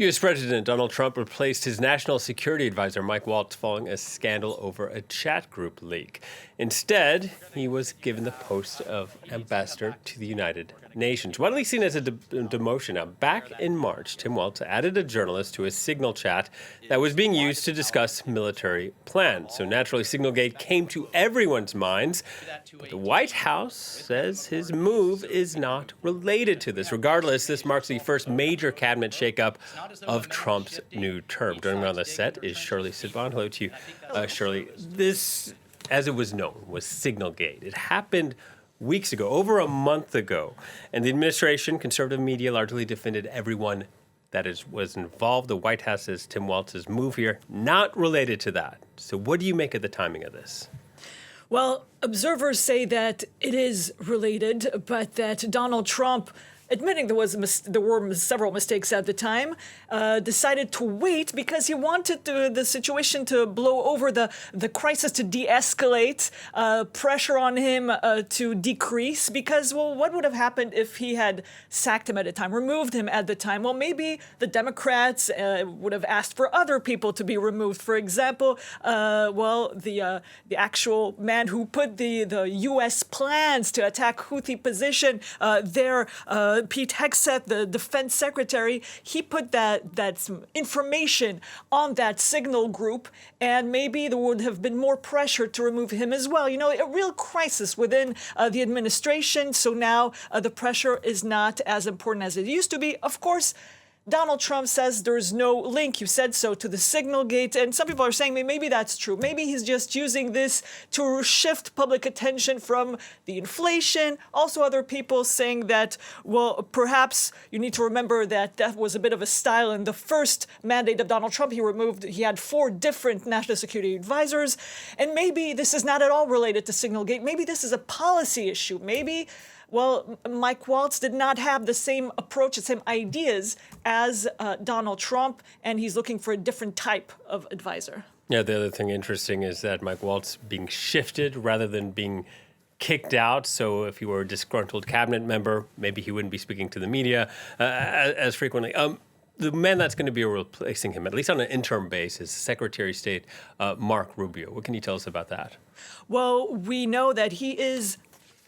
U.S. President Donald Trump replaced his national security advisor, Mike Waltz, following a scandal over a chat group leak. Instead, he was given the post of ambassador to the United Nations, widely seen as a demotion. Now, back in March, Tim Waltz added a journalist to a Signal chat that was being used to discuss military plans. So naturally, Signalgate came to everyone's minds, but the White House says his move is not related to this. Regardless, this marks the first major cabinet shakeup of Trump's new term. Joining me on the set is Shirli Sitbon. Hello to you, Shirli. This, as it was known, was Signalgate. It happened weeks ago, over a month ago, and the administration, conservative media, largely defended everyone that was involved. The White House says Tim Waltz's move here, not related to that. So what do you make of the timing of this? Well, observers say that it is related, but that Donald Trump, admitting there were several mistakes at the time, decided to wait because he wanted the situation to blow over, the crisis to de-escalate, pressure on him to decrease. Because, well, what would have happened if he had sacked him at the time, removed him at the time? Well, maybe the Democrats would have asked for other people to be removed. For example, the actual man who put the U.S. plans to attack Houthi position there, Pete Hegseth, the defense secretary, he put that information on that Signal group, and maybe there would have been more pressure to remove him as well. You know, a real crisis within the administration. So now the pressure is not as important as it used to be. Of course, Donald Trump says there's no link, you said so, to the Signalgate, and some people are saying maybe that's true. Maybe he's just using this to shift public attention from the inflation. Also, other people saying that, well, perhaps you need to remember that that was a bit of a style in the first mandate of Donald Trump. He had 4 different national security advisors, and maybe this is not at all related to Signalgate. Maybe this is a policy issue. Maybe, well, Mike Waltz did not have the same approach, the same ideas as Donald Trump, and he's looking for a different type of advisor. Yeah, the other thing interesting is that Mike Waltz being shifted rather than being kicked out. So if he were a disgruntled cabinet member, maybe he wouldn't be speaking to the media as frequently. The man that's going to be replacing him, at least on an interim basis, Secretary of State Mark Rubio. What can you tell us about that? Well, we know that he is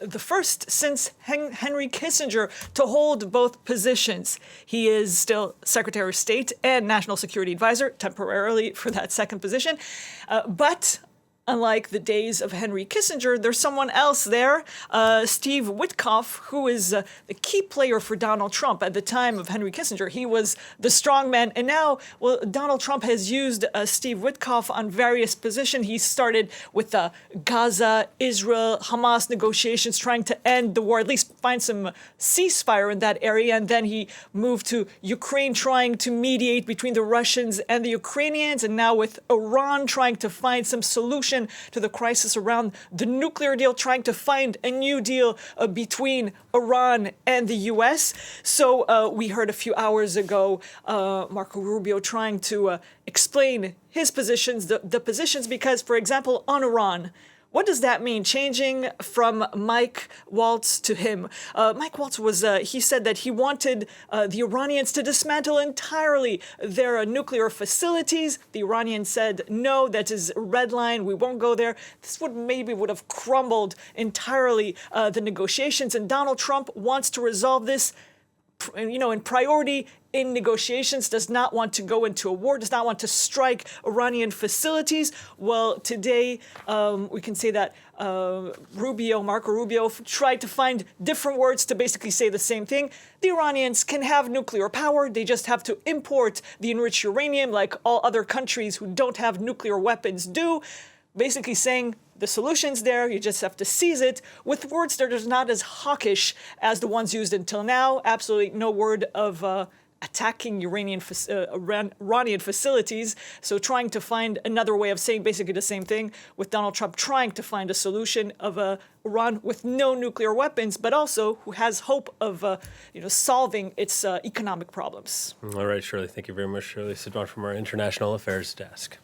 the first since Henry Kissinger to hold both positions. He is still Secretary of State and National Security Advisor, temporarily for that second position. But unlike the days of Henry Kissinger, there's someone else there, Steve Witkoff, who is the key player for Donald Trump. At the time of Henry Kissinger, he was the strong man. And now, well, Donald Trump has used Steve Witkoff on various positions. He started with Gaza, Israel, Hamas negotiations, trying to end the war, at least find some ceasefire in that area. And then he moved to Ukraine, trying to mediate between the Russians and the Ukrainians. And now with Iran, trying to find some solution to the crisis around the nuclear deal, trying to find a new deal between Iran and the U.S. So we heard a few hours ago Marco Rubio trying to explain his positions, the positions, because, for example, on Iran, what does that mean, changing from Mike Waltz to him? Mike Waltz he said that he wanted the Iranians to dismantle entirely their nuclear facilities. The Iranians said, no, that is a red line, we won't go there. This would have crumbled entirely the negotiations, and Donald Trump wants to resolve this, in priority in negotiations, does not want to go into a war, does not want to strike Iranian facilities. Well, today we can say that Marco Rubio tried to find different words to basically say the same thing. The Iranians can have nuclear power. They just have to import the enriched uranium like all other countries who don't have nuclear weapons do. Basically saying the solution's there, you just have to seize it, with words that are not as hawkish as the ones used until now. Absolutely no word of attacking Iranian facilities. So trying to find another way of saying basically the same thing, with Donald Trump trying to find a solution of Iran with no nuclear weapons, but also who has hope of solving its economic problems. All right, Shirley. Thank you very much, Shirley Sitbon from our International Affairs Desk.